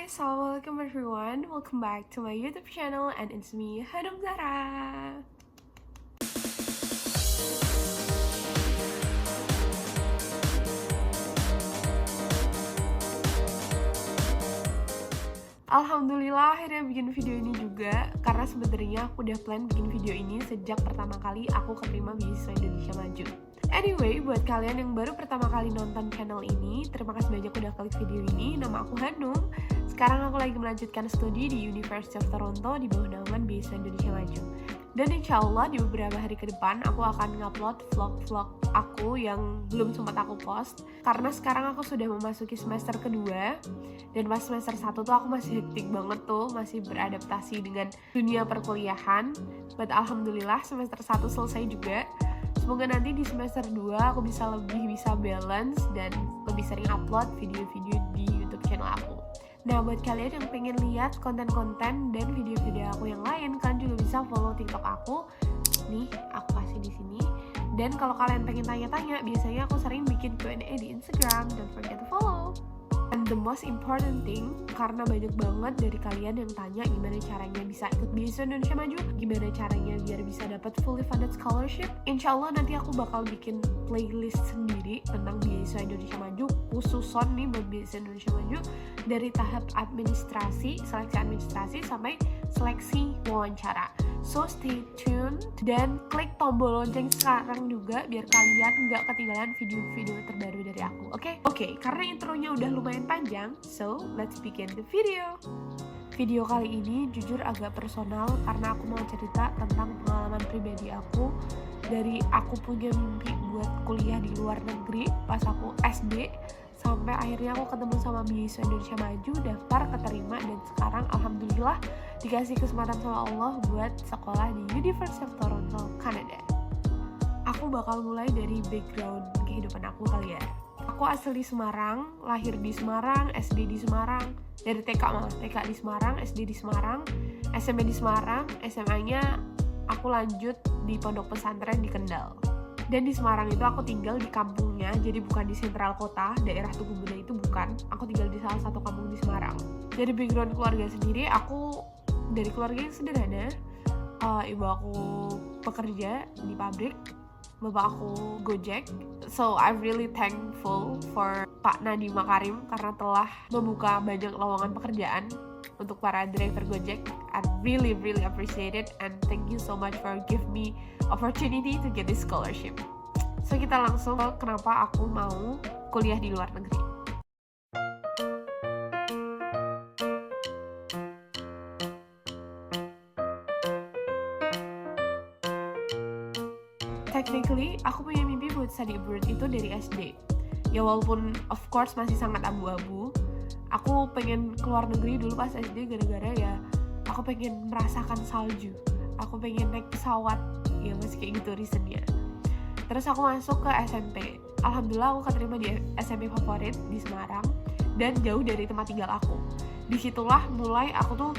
Assalamualaikum everyone. Welcome back to my YouTube channel and it's me, Hanum Zahra. Alhamdulillah akhirnya bikin video ini juga, karena sebenarnya aku udah plan bikin video ini sejak pertama kali aku keterima beasiswa Indonesia Maju. Anyway, buat kalian yang baru pertama kali nonton channel ini, terima kasih banyak udah klik video ini. Nama aku Hanum. Sekarang aku lagi melanjutkan studi di University of Toronto di bawah naungan beasiswa Indonesia Maju. Dan insya Allah di beberapa hari ke depan aku akan ngupload vlog-vlog aku yang belum sempat aku post. Karena sekarang aku sudah memasuki semester kedua. Dan pas semester 1 tuh aku masih hektik banget tuh, masih beradaptasi dengan dunia perkuliahan. But alhamdulillah semester 1 selesai juga. Semoga nanti di semester 2 aku bisa balance dan lebih sering upload video-video di YouTube channel aku. Nah, buat kalian yang pengen lihat konten-konten dan video-video aku yang lain, kalian juga bisa follow TikTok aku. Nih, aku kasih di sini. Dan kalau kalian pengen tanya-tanya, biasanya aku sering bikin Q&A di Instagram. Don't forget to follow. And the most important thing, karena banyak banget dari kalian yang tanya gimana caranya bisa ikut beasiswa Indonesia Maju, gimana caranya biar bisa dapat fully funded scholarship. Insya Allah nanti aku bakal bikin playlist sendiri tentang beasiswa Indonesia Maju, khususon nih buat beasiswa Indonesia Maju, dari tahap seleksi administrasi sampai seleksi wawancara. So stay tuned dan klik tombol lonceng sekarang juga biar kalian nggak ketinggalan video-video terbaru dari aku. Oke, karena intronya udah lumayan panjang, so let's begin the video. Video kali ini jujur agak personal karena aku mau cerita tentang pengalaman pribadi aku dari aku punya mimpi buat kuliah di luar negeri pas aku SD sampai akhirnya aku ketemu sama beasiswa Indonesia Maju, daftar, keterima, dan sekarang alhamdulillah dikasih kesempatan sama Allah buat sekolah di University of Toronto, Canada. Aku bakal mulai dari background kehidupan aku kali ya. Aku asli Semarang, lahir di Semarang, SD di Semarang, dari TK di Semarang, SD di Semarang, SMP di Semarang, SMA-nya aku lanjut di pondok pesantren di Kendal. Dan di Semarang itu aku tinggal di kampungnya, jadi bukan di sentral kota, daerah Tugu Bunda itu bukan. Aku tinggal di salah satu kampung di Semarang. Dari background keluarga sendiri, aku dari keluarga yang sederhana. Ibu aku pekerja di pabrik, bapak aku Gojek. So I'm really thankful for Pak Nadiem Makarim karena telah membuka banyak lowongan pekerjaan untuk para driver Gojek. I really appreciate it and thank you so much for give me opportunity to get this scholarship. So kita langsung ke kenapa aku mau kuliah di luar negeri. Technically, aku punya mimpi buat study abroad itu dari SD. Ya walaupun of course masih sangat abu-abu. Aku pengen keluar negeri dulu pas SD gara-gara ya aku pengen merasakan salju. Aku pengen naik pesawat. Ya masih kayak gitu reasonnya. Terus aku masuk ke SMP. Alhamdulillah aku keterima di SMP favorit di Semarang dan jauh dari tempat tinggal aku. Disitulah mulai aku tuh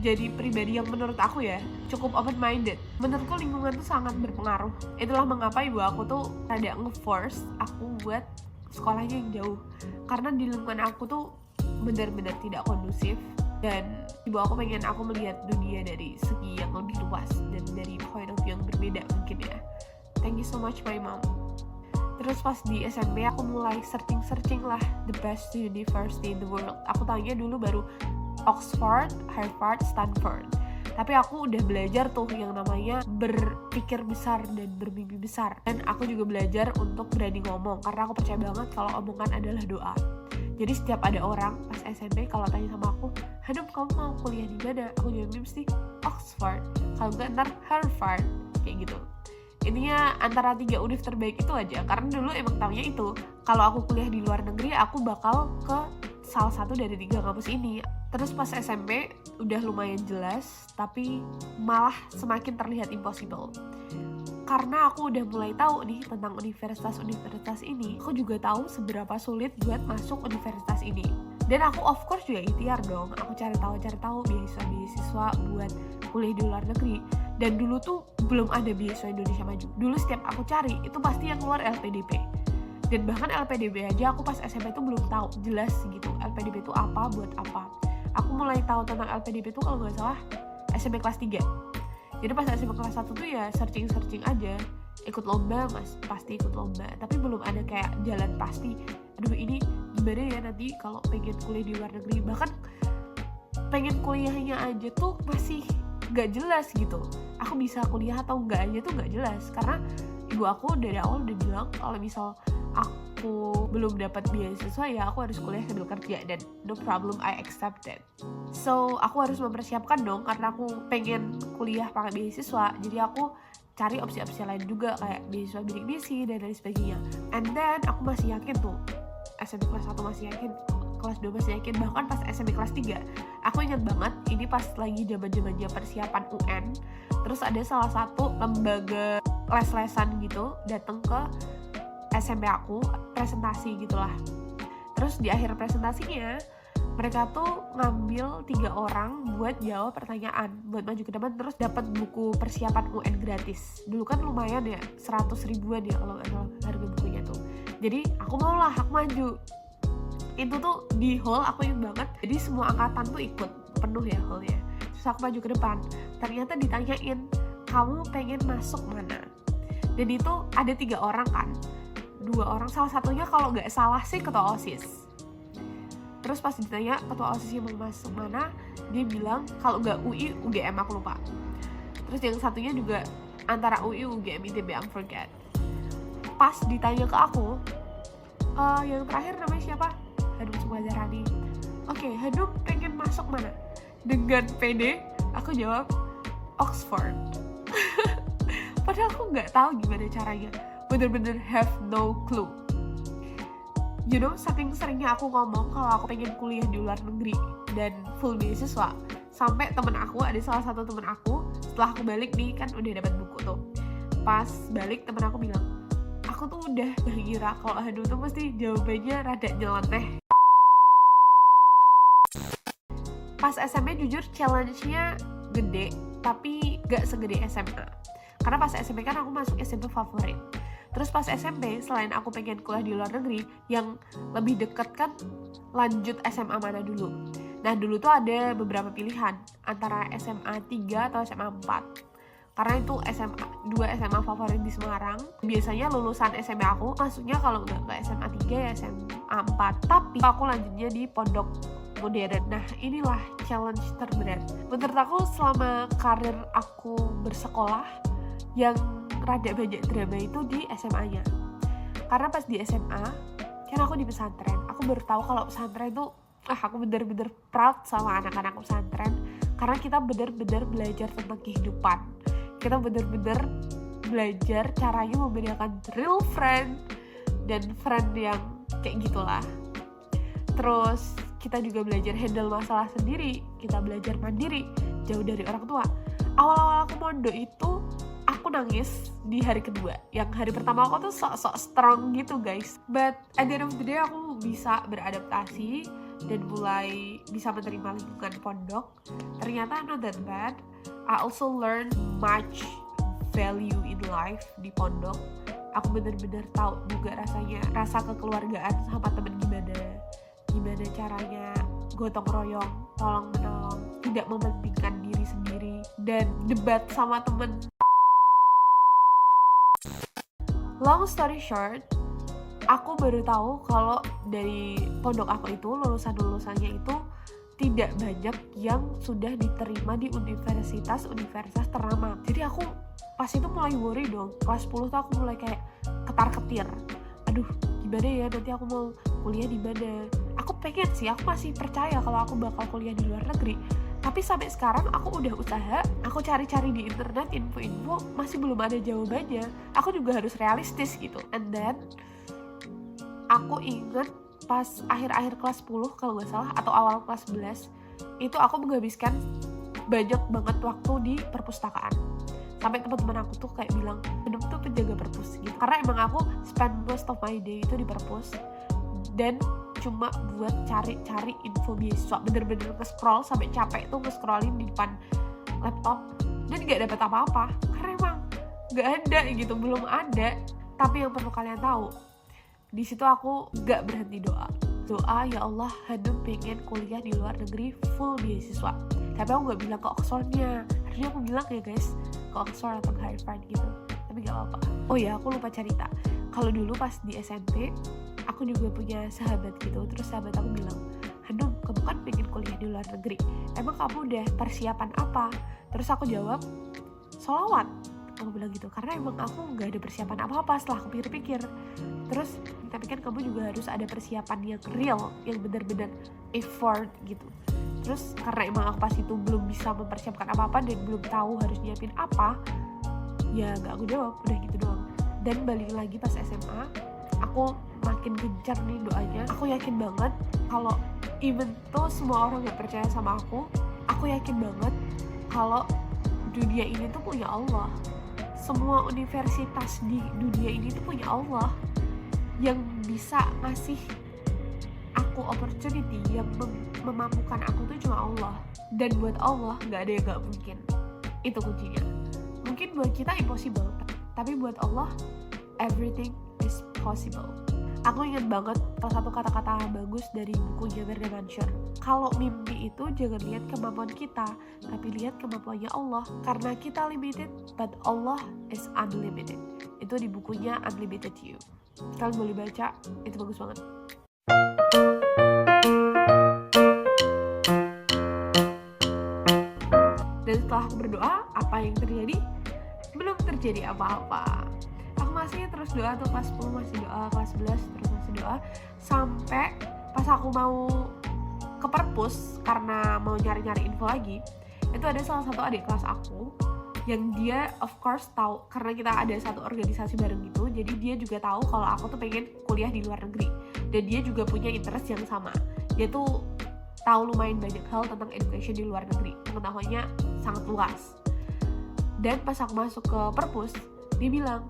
jadi pribadi yang menurut aku ya cukup open-minded. Menurutku lingkungan tuh sangat berpengaruh. Itulah mengapa ibu aku tuh rada nge-force aku buat sekolahnya yang jauh. Karena di lingkungan aku tuh benar-benar tidak kondusif. Dan ibu aku pengen aku melihat dunia dari segi yang lebih luas dan dari point of view yang berbeda mungkin ya. Thank you so much my mom. Terus pas di SMP aku mulai searching lah the best university in the world. Aku tanya dulu baru Oxford, Harvard, Stanford. Tapi aku udah belajar tuh yang namanya berpikir besar dan bermimpi besar. Dan aku juga belajar untuk berani ngomong karena aku percaya banget kalau omongan adalah doa. Jadi setiap ada orang pas SMP kalau tanya sama aku, Hanum kamu mau kuliah di mana? Aku jawabnya mesti Oxford. Kalau enggak ntar Harvard kayak gitu. Intinya antara 3 univ terbaik itu aja. Karena dulu emang taunya itu. Kalau aku kuliah di luar negeri, aku bakal ke salah satu dari 3 kampus ini. Terus pas SMP udah lumayan jelas, tapi malah semakin terlihat impossible. Karena aku udah mulai tahu nih tentang universitas-universitas ini, aku juga tahu seberapa sulit buat masuk universitas ini. Dan aku of course juga ikhtiar dong, aku cari tahu beasiswa buat kuliah di luar negeri. Dan dulu tuh belum ada beasiswa Indonesia Maju. Dulu setiap aku cari, itu pasti yang keluar LPDP. Dan bahkan LPDP aja aku pas SMP tuh belum tahu jelas gitu LPDP itu apa, buat apa. aku mulai tahu tentang LPDP itu kalau nggak salah SMP kelas 3. Jadi pas SMP kelas 1 tuh ya searching aja, ikut lomba, pasti ikut lomba, tapi belum ada kayak jalan pasti. Aduh, ini gimana ya nanti kalau pengen kuliah di luar negeri, bahkan pengen kuliahnya aja tuh masih gak jelas gitu. Aku bisa kuliah atau enggak aja tuh gak jelas, karena ibu aku dari awal udah bilang kalau misal aku belum dapat beasiswa ya aku harus kuliah sambil kerja, dan no problem, I accept it. So aku harus mempersiapkan dong, karena aku pengen kuliah pakai beasiswa, jadi aku cari opsi-opsi lain juga kayak beasiswa bidik misi dan lain sebagainya. And then aku masih yakin tuh, SMP kelas 1 masih yakin, kelas 2 masih yakin, bahkan pas SMP kelas 3 aku ingat banget, ini pas lagi zaman-zamannya persiapan UN, terus ada salah satu lembaga les-lesan gitu datang ke SMP aku, presentasi gitulah. Terus di akhir presentasinya mereka tuh ngambil 3 orang buat jawab pertanyaan, buat maju ke depan, terus dapat buku persiapan UN gratis. Dulu kan lumayan ya, 100 ribuan ya kalau nggak salah harga bukunya tuh. Jadi aku maulah, aku maju. Itu tuh di hall, aku ingat banget, jadi semua angkatan tuh ikut, penuh ya hallnya. Terus aku maju ke depan, ternyata ditanyain, kamu pengen masuk mana? Dan itu ada 3 orang kan, 2 orang, salah satunya kalau nggak salah sih ketua OSIS. Terus pas ditanya ketua OSIS mau masuk mana, dia bilang kalau nggak UI, UGM, aku lupa. Terus yang satunya juga antara UI, UGM, ITB, I forget. Pas ditanya ke aku, yang terakhir namanya siapa? Hanum Sukazarani. Oke, Hanum pengen masuk mana? Dengan pede, aku jawab Oxford. Padahal aku nggak tahu gimana caranya, bener-bener have no clue. You know, saking seringnya aku ngomong kalau aku pengen kuliah di luar negeri dan full beasiswa, sampai temen aku, ada salah satu temen aku, setelah aku balik nih kan udah dapat buku tuh, pas balik temen aku bilang, aku tuh udah ngira kalau Hanum tuh pasti jawabannya rada nyeleneh. Pas SMA jujur challenge-nya gede, tapi gak segede SMA. Karena pas SMP kan aku masuk SMP favorit. Terus pas SMP, selain aku pengen kuliah di luar negeri, yang lebih deket kan lanjut SMA mana dulu. Nah dulu tuh ada beberapa pilihan, antara SMA 3 atau SMA 4. Karena itu SMA 2 SMA favorit di Semarang. Biasanya lulusan SMP aku masuknya kalau nggak ke SMA 3 ya SMA 4. Tapi aku lanjutnya di pondok modern. Nah inilah challenge terberat menurut aku selama karir aku bersekolah, yang rada banyak drama itu di SMA-nya. Karena pas di SMA, kan aku di pesantren, aku baru tahu kalau pesantren itu, aku bener-bener proud sama anak-anak pesantren, karena kita bener-bener belajar tentang kehidupan. Kita bener-bener belajar caranya membedakan real friend dan friend yang kayak gitulah. Terus kita juga belajar handle masalah sendiri, kita belajar mandiri, jauh dari orang tua. Awal-awal aku mondok itu, aku nangis di hari kedua. Yang hari pertama aku tuh sok-sok strong gitu guys. But at the end of the day aku bisa beradaptasi dan mulai bisa menerima lingkungan pondok. Ternyata not that bad. I also learn much value in life di pondok. Aku bener-bener tahu juga rasanya, rasa kekeluargaan sama temen gimana caranya gotong royong, tolong menolong, tidak mementingkan diri sendiri, dan debat sama temen. Long story short, aku baru tahu kalau dari pondok aku itu lulusannya itu tidak banyak yang sudah diterima di universitas ternama. Jadi aku pas itu mulai worry dong. Kelas 10 tuh aku mulai kayak ketar-ketir. Aduh, gimana ya nanti aku mau kuliah di mana? Aku pengen sih, aku masih percaya kalau aku bakal kuliah di luar negeri. Tapi sampai sekarang aku udah usaha, aku cari-cari di internet info-info, masih belum ada jawabannya. Aku juga harus realistis gitu. And then aku inget pas akhir-akhir kelas 10 kalau nggak salah, atau awal kelas 11, itu aku menghabiskan banyak banget waktu di perpustakaan. Sampai teman-teman aku tuh kayak bilang, Hanum tuh penjaga perpus gitu. Karena emang aku spend most of my day itu di perpus, dan cuma buat cari-cari info beasiswa, bener-bener nge-scroll sampai capek tuh nge-scrollin di depan laptop, dan gak dapet apa-apa karena emang gak ada gitu, belum ada. Tapi yang perlu kalian tahu, di situ aku gak berhenti doa. doa, ya Allah, Hanum pengen kuliah di luar negeri full beasiswa. Tapi aku nggak bilang ke Oxfordnya, harusnya aku bilang ya guys ke Oxford atau ke Harvard gitu, tapi nggak apa-apa. Oh ya, aku lupa cerita, kalau dulu pas di SMP aku juga punya sahabat gitu. Terus sahabat aku bilang, Hanum, kamu kan pengen kuliah di luar negeri, emang kamu udah persiapan apa? Terus aku jawab, sholawat. Aku bilang gitu, karena emang aku nggak ada persiapan apa-apa. Setelah aku pikir-pikir, terus tapi kan kamu juga harus ada persiapan yang real, yang benar-benar effort gitu. Terus karena emang aku pas itu belum bisa mempersiapkan apa-apa dan belum tahu harus nyiapin apa, ya gak aku jawab, udah gitu doang. Dan balik lagi pas SMA, aku makin gencar nih doanya. Aku yakin banget kalau even tuh semua orang gak percaya sama aku yakin banget kalau dunia ini tuh punya Allah. Semua universitas di dunia ini tuh punya Allah, yang bisa ngasih aku opportunity, yang memampukan aku tuh cuma Allah. Dan buat Allah gak ada yang gak mungkin. Itu kuncinya. Mungkin buat kita impossible, tapi buat Allah everything is possible. Aku ingat banget salah satu kata-kata bagus dari bukunya Werner Manshur. Kalau mimpi itu jangan lihat kemampuan kita, tapi lihat kemampuannya Allah. Karena kita limited, but Allah is unlimited. Itu di bukunya Unlimited You. Kalian boleh baca, itu bagus banget. Dan setelah aku berdoa, apa yang terjadi? Belum terjadi apa-apa. Aku masih terus doa tuh, kelas 10 masih doa, kelas 11 terus masih doa, sampai pas aku mau ke perpus karena mau nyari-nyari info lagi, itu ada salah satu adik kelas aku yang dia of course tahu, karena kita ada satu organisasi bareng gitu, jadi dia juga tahu kalau aku tuh pengen kuliah di luar negeri, dan dia juga punya interest yang sama. Dia tuh tahu lumayan banyak hal tentang education di luar negeri, pengetahuannya sangat luas. Dan pas aku masuk ke perpus, dia bilang,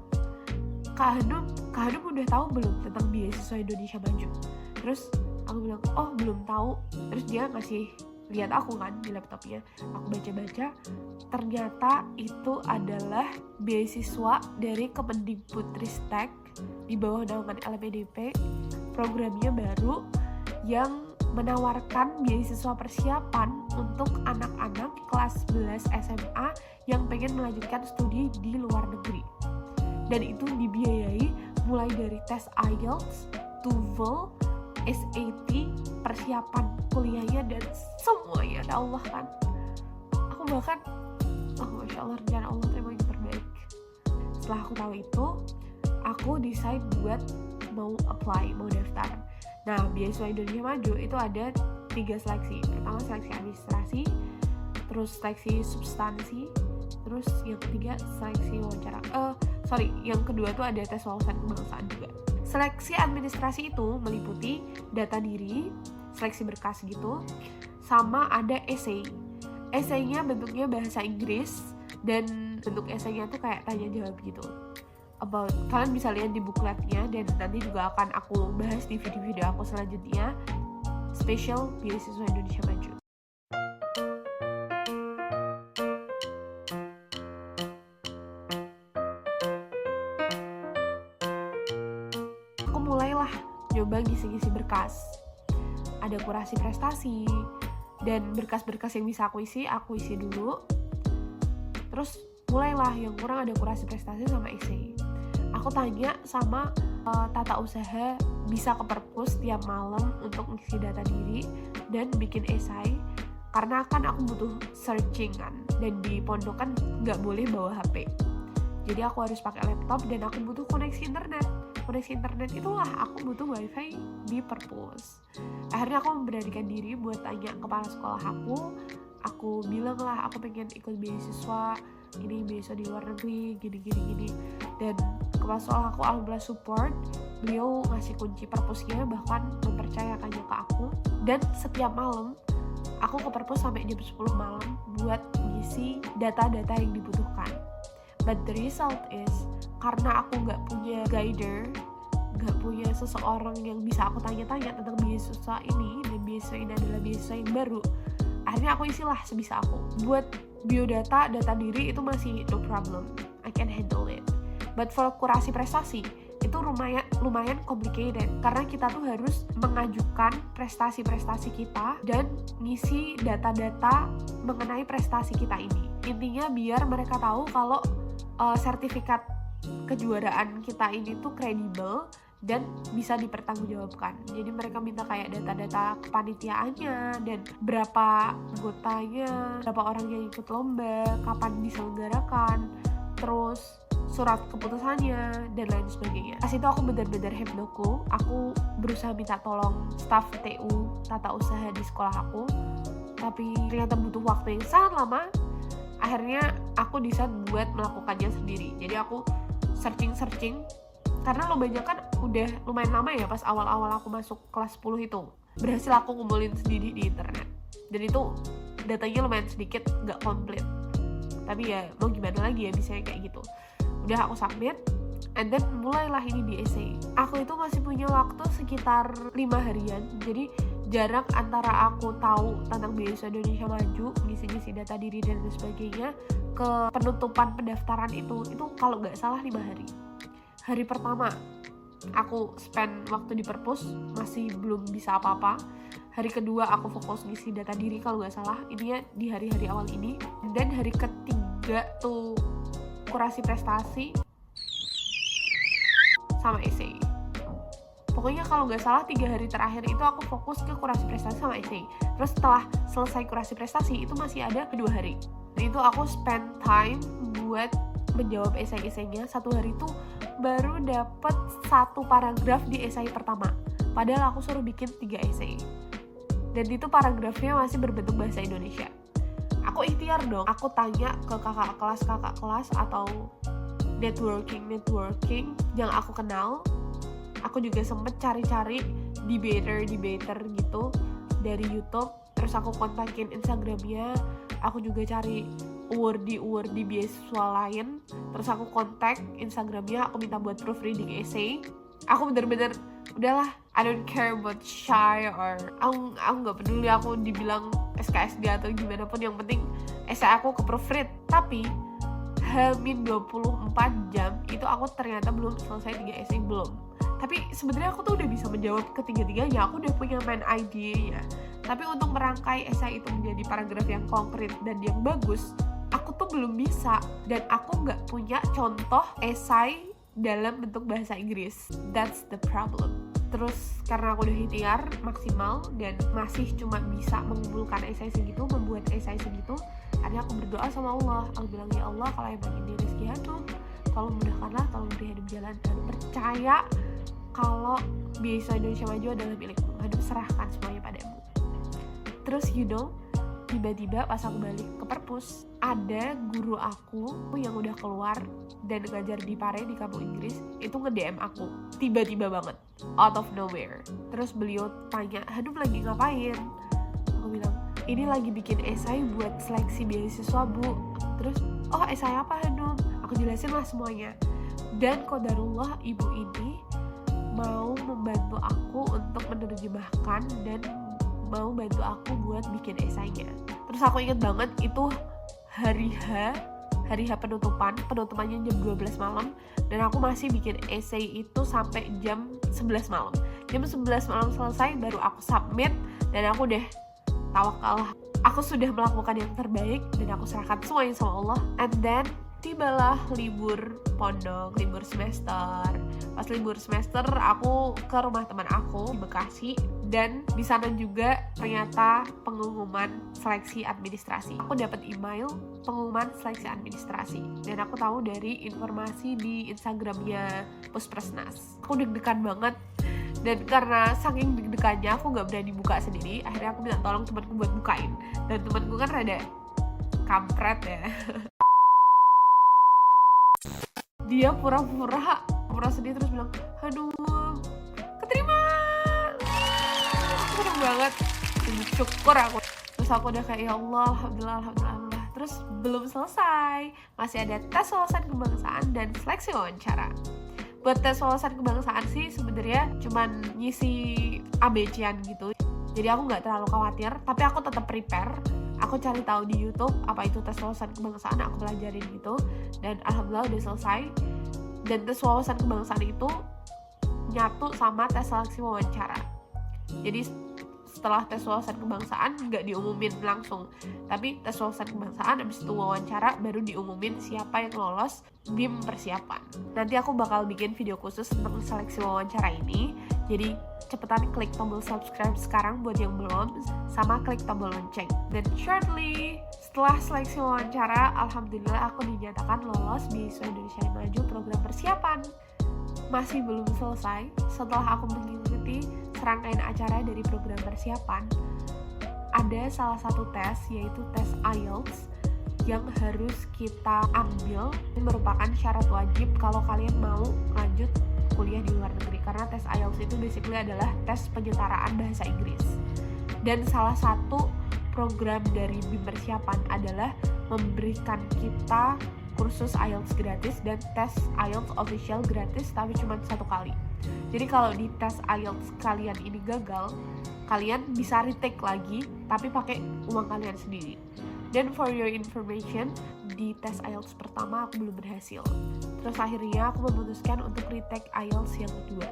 Kak Hanum udah tahu belum tentang beasiswa Indonesia Maju? Terus aku bilang, oh belum tahu. Terus dia ngasih lihat aku kan di laptopnya. Aku baca-baca, ternyata itu adalah beasiswa dari Kemendikbudristek di bawah naungan LPDP. Programnya baru yang menawarkan beasiswa persiapan untuk anak-anak kelas 11 SMA yang pengen melanjutkan studi di luar negeri. Dan itu dibiayai mulai dari tes IELTS, TOEFL, SAT, persiapan kuliahnya, dan semuanya ada Allah kan. Aku bahkan, Masya Allah, rencana Allah itu emang yang terbaik. Setelah aku tahu itu, aku decide buat mau apply, mau daftar. Nah, beasiswa Indonesia Maju itu ada 3 seleksi. Pertama seleksi administrasi, terus seleksi substansi, terus yang ketiga seleksi wawancara. Yang kedua tuh ada tes wawasan kebangsaan juga. Seleksi administrasi itu meliputi data diri, seleksi berkas gitu, sama ada essay. Essaynya bentuknya bahasa Inggris, dan bentuk essaynya tuh kayak tanya jawab gitu. Kalian bisa lihat di bookletnya, dan nanti juga akan aku bahas di video-video aku selanjutnya. Spesial beasiswa Indonesia Maju. Aku mulailah nyoba ngisi-ngisi berkas. Ada kurasi prestasi, dan berkas-berkas yang bisa aku isi dulu. Terus mulailah yang kurang, ada kurasi prestasi sama essay. Aku tanya sama tata usaha bisa ke perpus tiap malam untuk ngisi data diri dan bikin esai, karena kan aku butuh searching kan, dan di pondok kan nggak boleh bawa HP, jadi aku harus pakai laptop dan aku butuh koneksi internet. Itulah aku butuh wifi di perpus. Akhirnya aku memberanikan diri buat tanya kepala sekolah aku bilang lah aku pengen ikut beasiswa ini, beasiswa di luar negeri gini, dan kepala sekolah aku alhamdulillah support. Beliau ngasih kunci perpusnya, bahkan mempercayakannya ke aku. Dan setiap malam aku ke perpus sampai jam 10 malam buat ngisi data-data yang dibutuhkan. But the result is, karena aku gak punya guider, gak punya seseorang yang bisa aku tanya-tanya tentang beasiswa ini, dan beasiswa ini adalah beasiswa yang baru, akhirnya aku isilah sebisa aku. Buat biodata, data diri itu masih no problem, I can handle it. But for kurasi prestasi, itu itu lumayan complicated karena kita tuh harus mengajukan prestasi-prestasi kita dan ngisi data-data mengenai prestasi kita ini. Intinya biar mereka tahu kalau sertifikat kejuaraan kita ini tuh kredibel dan bisa dipertanggungjawabkan. Jadi mereka minta kayak data-data kepanitiaannya dan berapa anggotanya, berapa orang yang ikut lomba, kapan diselenggarakan, terus surat keputusannya dan lain sebagainya. Pas itu aku benar-benar hipnoku. Aku berusaha minta tolong staf TU tata usaha di sekolah aku, tapi ternyata butuh waktu yang sangat lama. Akhirnya aku decide buat melakukannya sendiri. Jadi aku searching karena lombanya kan udah lumayan lama ya, pas awal-awal aku masuk kelas 10 itu berhasil aku ngumpulin sendiri di internet, dan itu datanya lumayan sedikit, gak komplit, tapi ya mau gimana lagi ya, bisa kayak gitu. Udah aku submit, and then mulailah ini di essay. Aku itu masih punya waktu sekitar 5 harian, jadi jarak antara aku tahu tentang beasiswa Indonesia Maju, ngisi-ngisi data diri dan sebagainya, ke penutupan pendaftaran itu kalau nggak salah 5 hari. Hari pertama aku spend waktu di perpus, masih belum bisa apa-apa. Hari kedua aku fokus ngisi data diri kalau nggak salah, ini ya di hari-hari awal ini. Dan hari ketiga tuh kurasi prestasi sama essay. Pokoknya kalau nggak salah 3 hari terakhir itu aku fokus ke kurasi prestasi sama essay. Terus setelah selesai kurasi prestasi itu masih ada 2 hari. Dan itu aku spend time buat menjawab esai-esainya. 1 hari itu baru dapet 1 paragraf di esai pertama, padahal aku suruh bikin 3 esai, dan itu paragrafnya masih berbentuk bahasa Indonesia. Aku ikhtiar dong, aku tanya ke kakak kelas atau networking yang aku kenal. Aku juga sempet cari-cari debater gitu dari YouTube, terus aku kontakin Instagramnya. Aku juga cari awardee beasiswa lain, terus aku kontak Instagramnya, aku minta buat proofreading essay. Aku bener-bener udahlah, I don't care about shy or aku nggak peduli aku dibilang SKSD atau gimana pun, yang penting essay aku ke proofread. Tapi hamin 24 jam itu aku ternyata belum selesai 3 essay, belum. Tapi sebenarnya aku tuh udah bisa menjawab ketiga-tiganya, aku udah punya main idea-nya. Tapi untuk merangkai esai itu menjadi paragraf yang konkret dan yang bagus, aku tuh belum bisa. Dan aku nggak punya contoh esai dalam bentuk bahasa Inggris. That's the problem. Terus karena aku udah ikhtiar maksimal dan masih cuma bisa mengumpulkan esai segitu, membuat esai segitu, akhirnya aku berdoa sama Allah. Aku bilang, ya Allah, kalau emang ini rezeki Hanum, tolong mudahkanlah, tolong beri Hanum jalan. Dan percaya kalau beasiswa Indonesia Maju adalah milikmu. Hanum serahkan semuanya padamu. Terus tiba-tiba pas aku balik ke perpus, ada guru aku yang udah keluar dan ngajar di Pare di kampung Inggris, itu nge-DM aku tiba-tiba banget, out of nowhere. Terus beliau tanya, Hanum lagi ngapain? Aku bilang, ini lagi bikin esai buat seleksi beasiswa, Bu. Terus, oh esai apa Hanum? Aku jelasin lah semuanya. Dan qadarullah, ibu ini mau membantu aku untuk menerjemahkan dan mau bantu aku buat bikin esainya. Terus aku inget banget itu hari H penutupannya jam 12 malam, dan aku masih bikin esai itu sampai jam 11 malam. Jam 11 malam selesai baru aku submit, dan aku udah tawakal, aku sudah melakukan yang terbaik dan aku serahkan semuanya sama Allah. And then tibalah libur pondok, libur semester. Pas libur semester aku ke rumah teman aku di Bekasi, dan di sana juga ternyata pengumuman seleksi administrasi. Aku dapat email pengumuman seleksi administrasi, dan aku tahu dari informasi di Instagramnya Puspresnas. Aku deg-degan banget, dan karena saking deg-degannya aku nggak berani buka sendiri. Akhirnya aku minta tolong temanku buat bukain, dan temanku kan rada kampret ya. Dia pura-pura sedih terus bilang, aduh, keterima. Seneng banget, syukur aku. Terus aku udah kayak, ya Allah, alhamdulillah. Terus belum selesai, masih ada tes wawasan kebangsaan dan seleksi wawancara. Buat tes wawasan kebangsaan sih sebenarnya cuman ngisi ABC-an gitu, jadi aku nggak terlalu khawatir. Tapi aku tetap prepare. Aku cari tahu di YouTube apa itu tes wawasan kebangsaan, aku pelajarin gitu, dan alhamdulillah udah selesai. Dan tes wawasan kebangsaan itu nyatu sama tes seleksi wawancara. Jadi setelah tes wawasan kebangsaan nggak diumumin langsung, tapi tes wawasan kebangsaan habis itu wawancara baru diumumin siapa yang lolos BIM persiapan. Nanti aku bakal bikin video khusus tentang seleksi wawancara ini, jadi cepetan klik tombol subscribe sekarang buat yang belum, sama klik tombol lonceng. Dan shortly setelah seleksi wawancara, alhamdulillah aku dinyatakan lolos beasiswa Indonesia Maju program persiapan. Masih belum selesai, setelah aku mengikuti serangkaian acara dari program persiapan, ada salah satu tes, yaitu tes IELTS yang harus kita ambil. Ini merupakan syarat wajib kalau kalian mau lanjut kuliah di luar negeri, karena tes IELTS itu basically adalah tes penyetaraan bahasa Inggris. Dan salah satu program dari BIM persiapan adalah memberikan kita kursus IELTS gratis dan tes IELTS official gratis, tapi cuma 1 kali. Jadi kalau di tes IELTS kalian ini gagal, kalian bisa retake lagi tapi pakai uang kalian sendiri. Dan for your information, di tes IELTS pertama aku belum berhasil. Terus akhirnya aku memutuskan untuk retake IELTS yang kedua.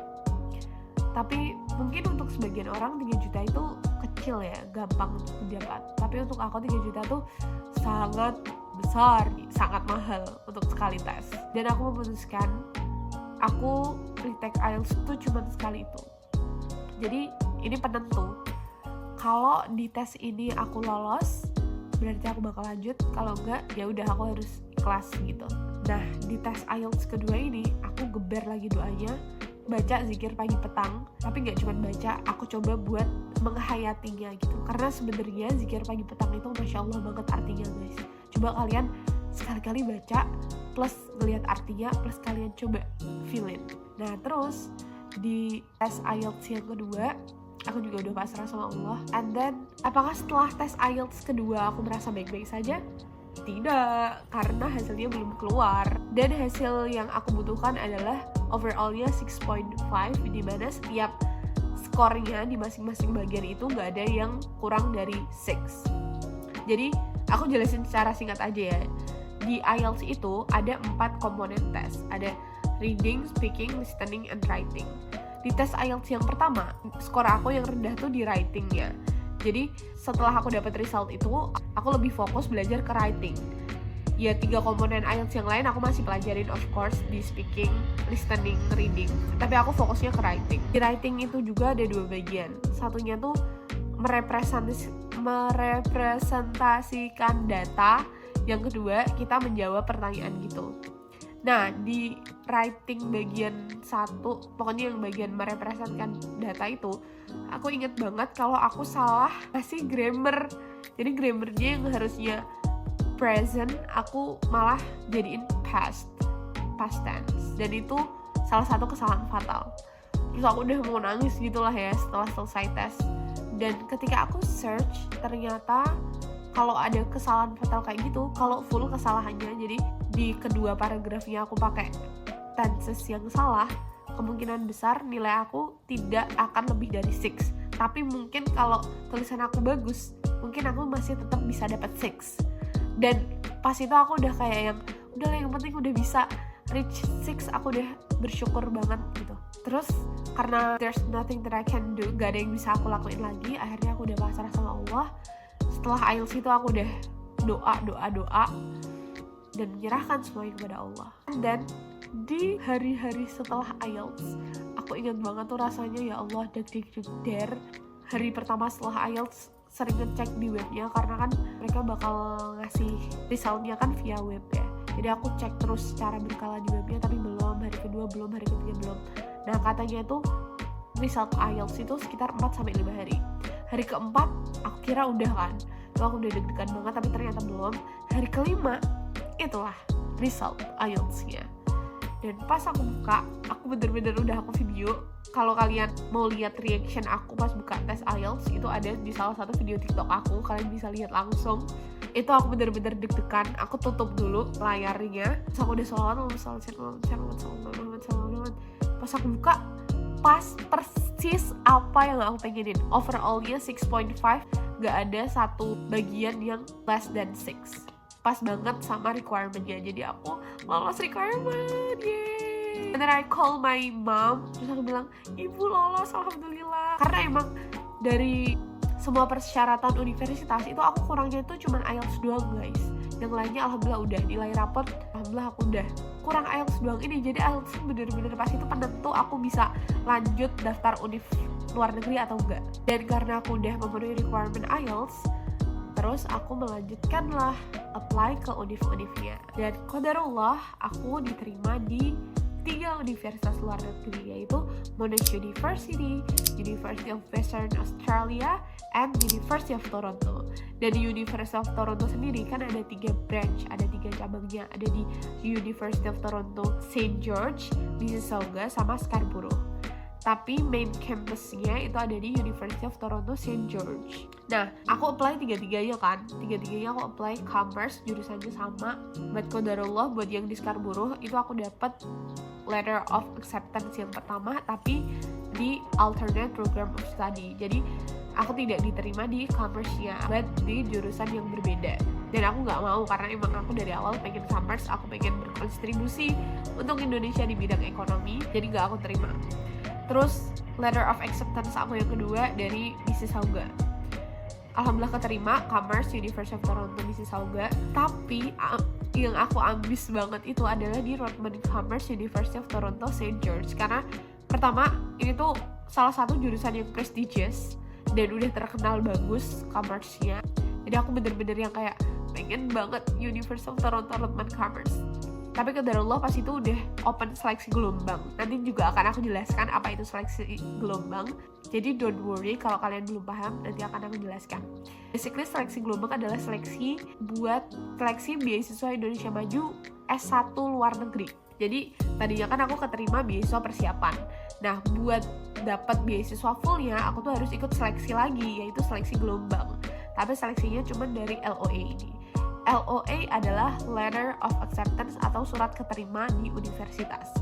Tapi mungkin untuk sebagian orang 3 juta itu kecil ya, gampang untuk didapat. Tapi untuk aku 3 juta tuh sangat besar, sangat mahal untuk sekali tes. Dan aku memutuskan aku retake IELTS itu cuma sekali itu. Jadi ini penentu. Kalau di tes ini aku lolos, berarti aku bakal lanjut. Kalau enggak, ya udah aku harus ikhlas gitu. Nah, di tes IELTS kedua ini aku geber lagi doanya, baca zikir pagi petang. Tapi nggak cuma baca, aku coba buat menghayatinya gitu. Karena sebenarnya zikir pagi petang itu masya Allah banget artinya guys. Coba kalian sekali-kali baca plus ngelihat artinya plus kalian coba feelin. Nah terus di tes IELTS yang kedua aku juga udah pasrah sama Allah. And then apakah setelah tes IELTS kedua aku merasa baik-baik saja? Tidak, karena hasilnya belum keluar. Dan hasil yang aku butuhkan adalah overallnya 6.5, di mana setiap skornya di masing-masing bagian itu nggak ada yang kurang dari 6. Jadi aku jelasin secara singkat aja ya. Di IELTS itu ada 4 komponen tes. Ada reading, speaking, listening, and writing. Di tes IELTS yang pertama, skor aku yang rendah tuh di writingnya. Jadi setelah aku dapat result itu, aku lebih fokus belajar ke writing. Ya 3 komponen IELTS yang lain aku masih pelajarin of course di speaking, listening, reading. Tapi aku fokusnya ke writing. Di writing itu juga ada 2 bagian. Satunya tuh merepresentasikan data. Yang kedua, kita menjawab pertanyaan gitu. Nah, di writing bagian 1, pokoknya yang bagian merepresentasikan data itu, aku inget banget kalau aku salah kasih grammar. Jadi grammarnya yang harusnya present, aku malah jadiin past tense. Dan itu salah satu kesalahan fatal. Terus aku udah mau nangis gitulah ya setelah selesai tes. Dan ketika aku search, ternyata kalau ada kesalahan fatal kayak gitu, kalau full kesalahannya, jadi di kedua paragrafnya aku pakai tenses yang salah, kemungkinan besar nilai aku tidak akan lebih dari 6. Tapi mungkin kalau tulisan aku bagus, mungkin aku masih tetap bisa dapat 6. Dan pas itu aku udah kayak yang, udahlah yang penting udah bisa reach 6, aku udah bersyukur banget gitu. Terus karena there's nothing that I can do, gak ada yang bisa aku lakuin lagi, akhirnya aku udah pasrah sama Allah. Setelah IELTS itu aku udah doa dan menyerahkan semuanya kepada Allah. Dan di hari-hari setelah IELTS, aku ingat banget tuh rasanya ya Allah der. Hari pertama setelah IELTS sering ngecek di webnya, karena kan mereka bakal ngasih resultnya kan via web ya. Jadi aku cek terus secara berkala di webnya, tapi belum, hari kedua belum, hari ketiga belum. Nah katanya itu result IELTS itu sekitar 4-5 hari. Hari keempat aku kira udah kan, tuh aku udah deg-degan banget, tapi ternyata belum. Hari kelima itulah result IELTS-nya. Dan pas aku buka, aku bener-bener udah aku video. Kalau kalian mau lihat reaction aku pas buka tes IELTS, itu ada di salah satu video TikTok aku, kalian bisa lihat langsung. Itu aku bener-bener deg-degan, aku tutup dulu layarnya. Terus aku udah sholawat. Pas aku buka, pas persis apa yang aku pengenin. Overallnya 6.5, gak ada satu bagian yang less than 6. Pas banget sama requirement-nya, jadi aku lolos requirement, yeay. And then I call my mom, terus aku bilang, ibu lolos, alhamdulillah. Karena emang dari semua persyaratan universitas itu aku kurangnya itu cuma IELTS doang guys. Yang lainnya alhamdulillah udah, nilai raport alhamdulillah aku udah. Kurang IELTS doang ini, jadi IELTS bener-bener pas itu penentu aku bisa lanjut daftar univ luar negeri atau enggak. Dan karena aku udah memenuhi requirement IELTS, terus aku melanjutkan lah apply ke univ-univnya. Dan qadarullah aku diterima di 3 universitas luar negeri, yaitu Monash University, University of Western Australia, and University of Toronto. Dan di University of Toronto sendiri kan ada 3 branch, ada 3 cabangnya. Ada di University of Toronto St. George, Mississauga, sama Scarborough. Tapi main campusnya itu ada di University of Toronto St. George. Nah, aku apply tiga-tiganya kan. Tiga-tiganya aku apply commerce, jurusannya sama. But qadarullah buat yang di Scarborough itu aku dapat letter of acceptance yang pertama, tapi di alternate program of study. Jadi aku tidak diterima di commerce-nya, but di jurusan yang berbeda. Dan aku nggak mau karena emang aku dari awal pengen commerce, aku pengen berkontribusi untuk Indonesia di bidang ekonomi, jadi nggak aku terima. Terus letter of acceptance aku yang kedua dari Mississauga. Alhamdulillah keterima commerce University of Toronto Mississauga. Tapi yang aku ambis banget itu adalah di Rotman Commerce University of Toronto St. George. Karena pertama ini tuh salah satu jurusan yang prestigious dan udah terkenal bagus commerce-nya. Jadi aku bener-bener yang kayak pengen banget University of Toronto Rotman Commerce. Tapi qadarullah pas itu udah open seleksi gelombang. Nanti juga akan aku jelaskan apa itu seleksi gelombang. Jadi don't worry kalau kalian belum paham, nanti akan aku jelaskan. Basically seleksi gelombang adalah seleksi buat seleksi beasiswa Indonesia Maju S1 luar negeri. Jadi tadinya kan aku keterima beasiswa persiapan. Nah buat dapat beasiswa fullnya aku tuh harus ikut seleksi lagi, yaitu seleksi gelombang. Tapi seleksinya cuma dari LOA ini. LOA adalah Letter of Acceptance atau surat keterima di universitas.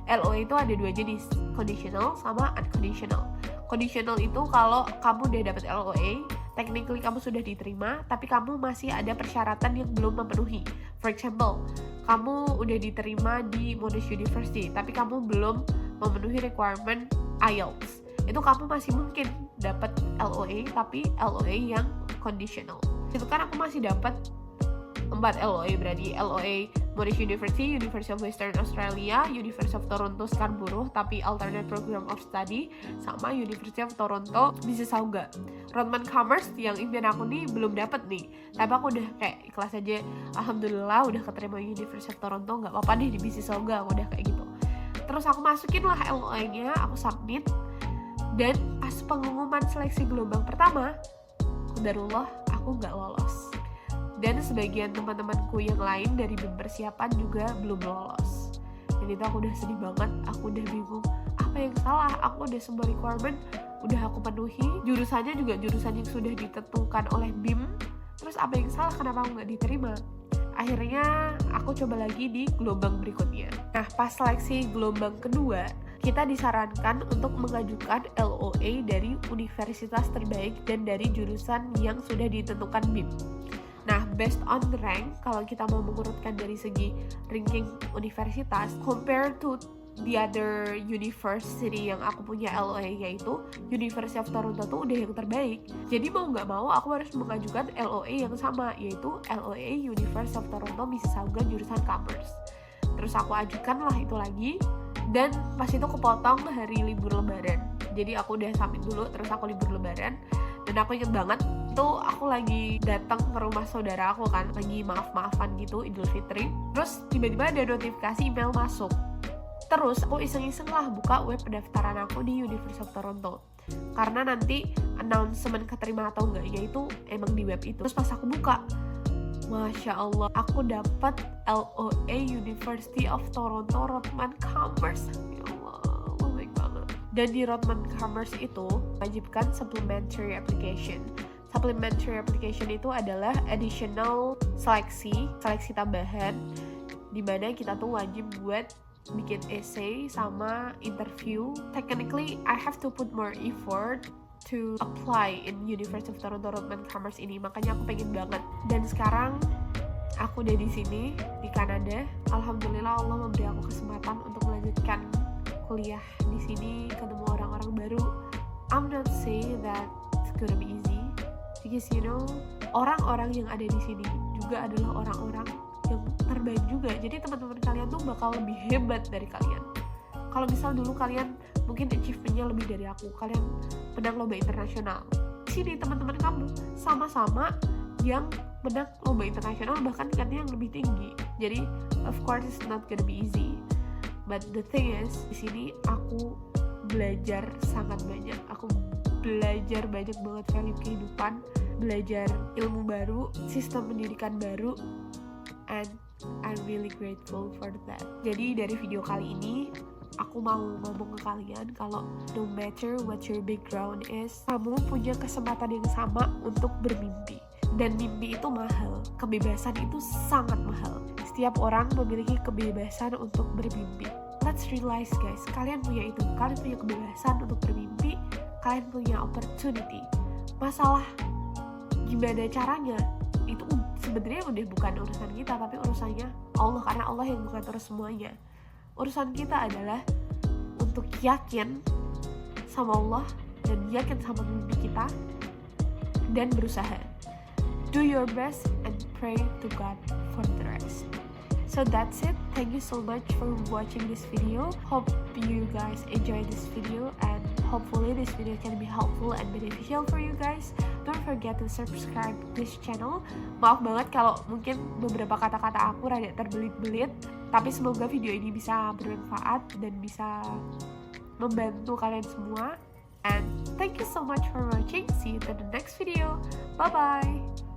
LOA itu ada 2 jenis, conditional sama unconditional. Conditional itu kalau kamu udah dapat LOA, technically kamu sudah diterima, tapi kamu masih ada persyaratan yang belum memenuhi. For example, kamu udah diterima di Monash University, tapi kamu belum memenuhi requirement IELTS. Itu kamu masih mungkin dapat LOA, tapi LOA yang conditional. Itu kan aku masih dapat 4 LOA, berarti LOA Monash University, University of Western Australia, University of Toronto Scarborough tapi alternate program of study, sama University of Toronto Mississauga. Rotman Commerce yang impian aku nih belum dapat nih, tapi aku udah kayak ikhlas aja, alhamdulillah udah keterima University of Toronto, nggak apa-apa deh di Mississauga, aku udah kayak gitu. Terus aku masukin lah LOA-nya, aku submit, dan pas pengumuman seleksi gelombang pertama, qadarullah aku nggak lolos. Dan sebagian teman-temanku yang lain dari BEM persiapan juga belum lolos. Dan itu aku udah sedih banget, aku udah bingung apa yang salah. Aku udah semua requirement udah aku penuhi, jurusannya juga jurusan yang sudah ditentukan oleh BEM. Terus apa yang salah, kenapa aku nggak diterima? Akhirnya aku coba lagi di gelombang berikutnya. Nah pas seleksi gelombang kedua, kita disarankan untuk mengajukan LOA dari universitas terbaik dan dari jurusan yang sudah ditentukan BEM. Nah, based on rank, kalau kita mau mengurutkan dari segi ranking universitas, compared to the other university yang aku punya LOA, yaitu University of Toronto tuh udah yang terbaik. Jadi mau nggak mau aku harus mengajukan LOA yang sama, yaitu LOA University of Toronto Mississauga jurusan Commerce. Terus aku ajukan lah itu lagi, dan pas itu kepotong hari libur lebaran. Jadi aku udah submit dulu, terus aku libur lebaran. Dan aku inget banget, itu aku lagi datang ke rumah saudara aku kan, lagi maaf-maafan gitu, Idul Fitri. Terus tiba-tiba ada notifikasi email masuk. Terus aku iseng-iseng lah buka web pendaftaran aku di University of Toronto. Karena nanti announcement keterima atau enggaknya itu emang di web itu. Terus pas aku buka, Masya Allah, aku dapat LOA University of Toronto Rotman Commerce. Ya Allah, baik banget. Dan di Rotman Commerce itu wajibkan supplementary application. Supplementary application itu adalah additional seleksi tambahan, dimana kita tuh wajib buat bikin essay sama interview. Technically, I have to put more effort to apply in University of Toronto Rotman Commerce ini, makanya aku pengen banget. Dan sekarang aku udah di sini di Kanada. Alhamdulillah Allah memberi aku kesempatan untuk melanjutkan kuliah di sini, ketemu orang-orang baru. I'm not saying that it's gonna be easy because you know orang-orang yang ada di sini juga adalah orang-orang yang terbaik juga. Jadi teman-teman kalian tuh bakal lebih hebat dari kalian. Kalau misal dulu kalian mungkin achievement-nya lebih dari aku, kalian menang lomba internasional. Di sini teman-teman kamu sama-sama yang menang lomba internasional, bahkan tingkatnya yang lebih tinggi. Jadi of course it's not gonna be easy. But the thing is, di sini aku belajar sangat banyak. Aku belajar banyak banget value kehidupan, belajar ilmu baru, sistem pendidikan baru, and I'm really grateful for that. Jadi dari video kali ini aku mau ngomong ke kalian kalau no matter what your background is, kamu punya kesempatan yang sama untuk bermimpi. Dan mimpi itu mahal, kebebasan itu sangat mahal. Setiap orang memiliki kebebasan untuk bermimpi. Let's realize guys, kalian punya itu, kalian punya kebebasan untuk bermimpi, kalian punya opportunity. Masalah gimana caranya, itu sebenarnya udah bukan urusan kita, tapi urusannya Allah, karena Allah yang mengatur semuanya. Urusan kita adalah untuk yakin sama Allah dan yakin sama mimpi kita dan berusaha. Do your best and pray to God for the rest. So that's it. Thank you so much for watching this video. Hope you guys enjoy this video and hopefully this video can be helpful and beneficial for you guys. Don't forget to subscribe this channel. Maaf banget kalau mungkin beberapa kata-kata aku rada terbelit-belit, tapi semoga video ini bisa bermanfaat dan bisa membantu kalian semua. And thank you so much for watching. See you in the next video. Bye bye.